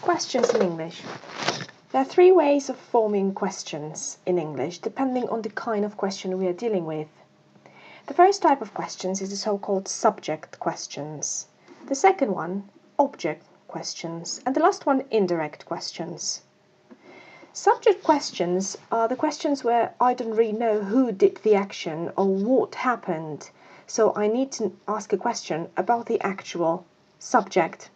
Questions in English. There are three ways of forming questions in English, depending on the kind of question we are dealing with. The first type of questions is the so-called subject questions. The second one, object questions. And the last one, indirect questions. Subject questions are the questions where I don't really know who did the action or what happened. So I need to ask a question about the actual subject.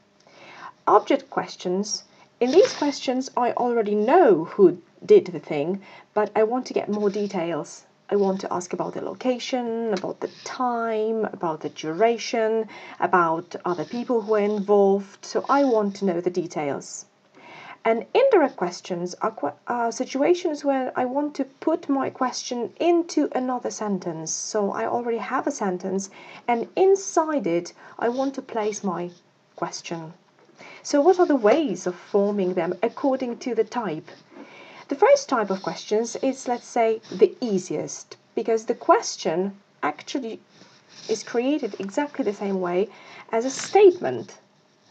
Object questions. In these questions, I already know who did the thing, but I want to get more details. I want to ask about the location, about the time, about the duration, about other people who are involved. So I want to know the details. And indirect questions are situations where I want to put my question into another sentence. So I already have a sentence, and inside it, I want to place my question. So what are the ways of forming them according to the type? The first type of questions is, let's say, the easiest, because the question actually is created exactly the same way as a statement.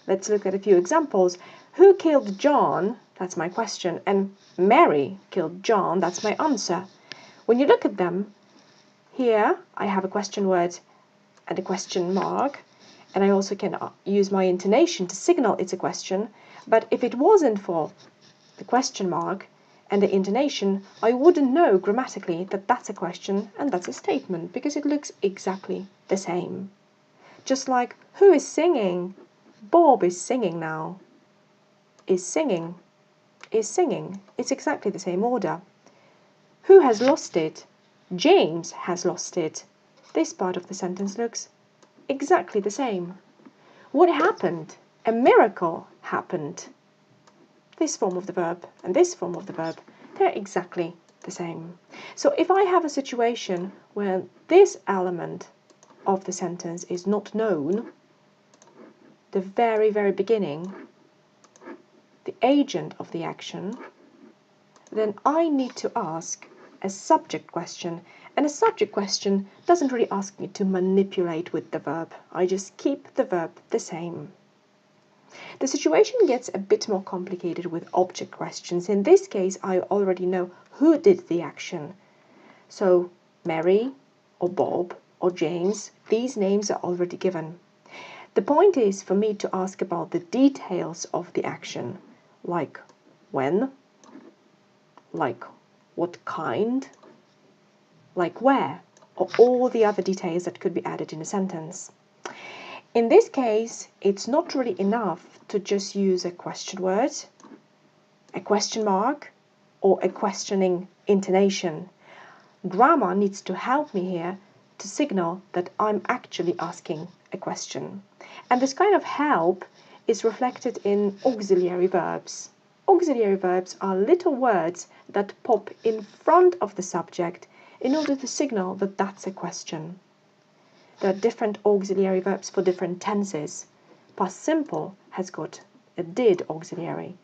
Let's look at a few examples. Who killed John? That's my question. And Mary killed John? That's my answer. When you look at them, here I have a question word and a question mark. And I also can use my intonation to signal it's a question. But if it wasn't for the question mark and the intonation, I wouldn't know grammatically that that's a question and that's a statement, because it looks exactly the same. Just like, who is singing? Bob is singing now. Is singing. Is singing. It's exactly the same order. Who has lost it? James has lost it. This part of the sentence looks exactly the same. What happened? A miracle happened. This form of the verb and this form of the verb, they're exactly the same. So if I have a situation where this element of the sentence is not known, the very, very beginning, the agent of the action, then I need to ask a subject question. And a subject question doesn't really ask me to manipulate with the verb. I just keep the verb the same. The situation gets a bit more complicated with object questions. In this case, I already know who did the action. So Mary or Bob or James, these names are already given. The point is for me to ask about the details of the action, like when, like what kind, like where, or all the other details that could be added in a sentence. In this case, it's not really enough to just use a question word, a question mark, or a questioning intonation. Grammar needs to help me here to signal that I'm actually asking a question. And this kind of help is reflected in auxiliary verbs. Auxiliary verbs are little words that pop in front of the subject in order to signal that that's a question. There are different auxiliary verbs for different tenses. Past simple has got a did auxiliary.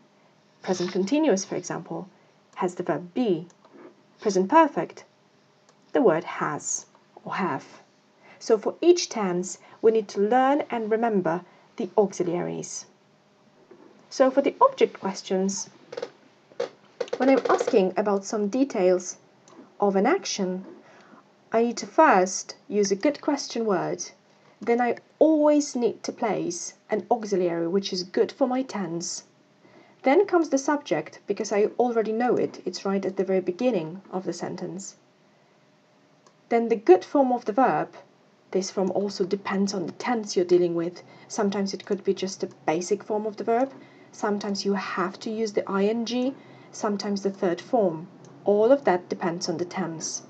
Present continuous, for example, has the verb be. Present perfect, the word has or have. So for each tense, we need to learn and remember the auxiliaries. So for the object questions, when I'm asking about some details of an action, I need to first use a good question word. Then I always need to place an auxiliary which is good for my tense. Then comes the subject, because I already know it. It's right at the very beginning of the sentence. Then the good form of the verb. This form also depends on the tense you're dealing with. Sometimes it could be just a basic form of the verb. Sometimes you have to use the ing. Sometimes the third form. All of that depends on the tense.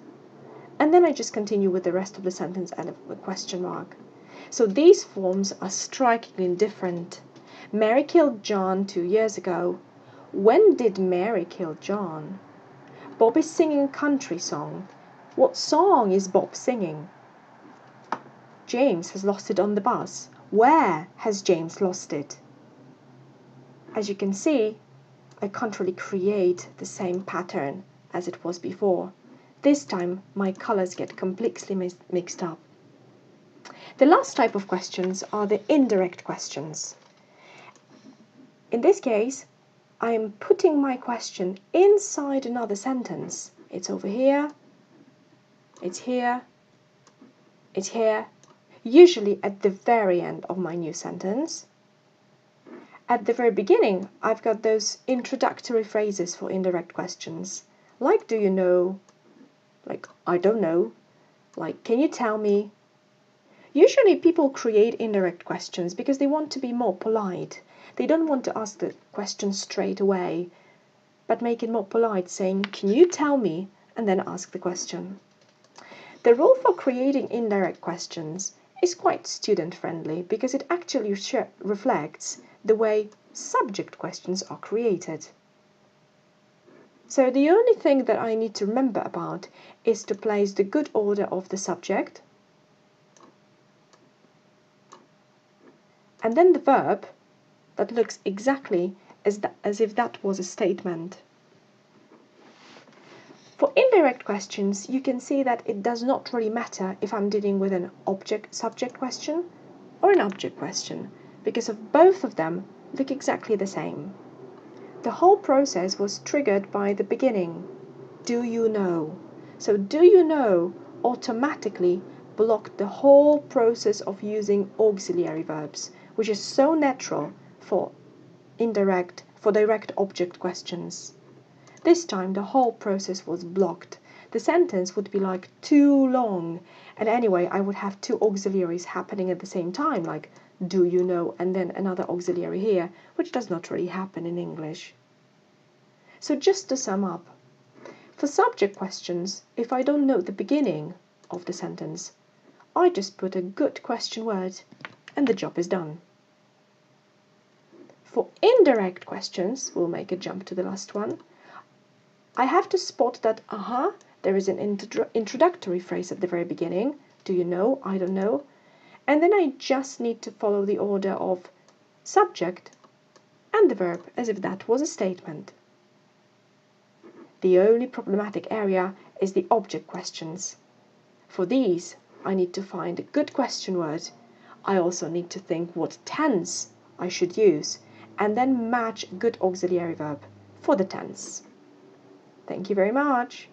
And then I just continue with the rest of the sentence and a question mark. So these forms are strikingly different. Mary killed John 2 years ago. When did Mary kill John? Bob is singing a country song. What song is Bob singing? James has lost it on the bus. Where has James lost it? As you can see, I can't really create the same pattern as it was before. This time, my colors get completely mixed up. The last type of questions are the indirect questions. In this case, I am putting my question inside another sentence. It's over here, it's here, it's here, usually at the very end of my new sentence. At the very beginning, I've got those introductory phrases for indirect questions, like do you know, like I don't know, like can you tell me. Usually people create indirect questions because they want to be more polite. They don't want to ask the question straight away, but make it more polite, saying, can you tell me, and then ask the question. The rule for creating indirect questions is quite student-friendly because it actually reflects the way subject questions are created. So the only thing that I need to remember about is to place the good order of the subject, and then the verb that looks exactly as if that was a statement. For indirect questions, you can see that it does not really matter if I'm dealing with an object-subject question or an object question, because of both of them look exactly the same. The whole process was triggered by the beginning, do you know? So do you know automatically blocked the whole process of using auxiliary verbs, which is so natural for direct object questions. This time the whole process was blocked. The sentence would be like too long, and anyway I would have two auxiliaries happening at the same time, like do you know and then another auxiliary here, which does not really happen in English. So just to sum up, for subject questions, if I don't know the beginning of the sentence, I just put a good question word and the job is done. For indirect questions, we'll make a jump to the last one, I have to spot that, there is an introductory phrase at the very beginning, do you know, I don't know, and then I just need to follow the order of subject and the verb as if that was a statement. The only problematic area is the object questions. For these, I need to find a good question word. I also need to think what tense I should use, and then match a good auxiliary verb for the tense. Thank you very much.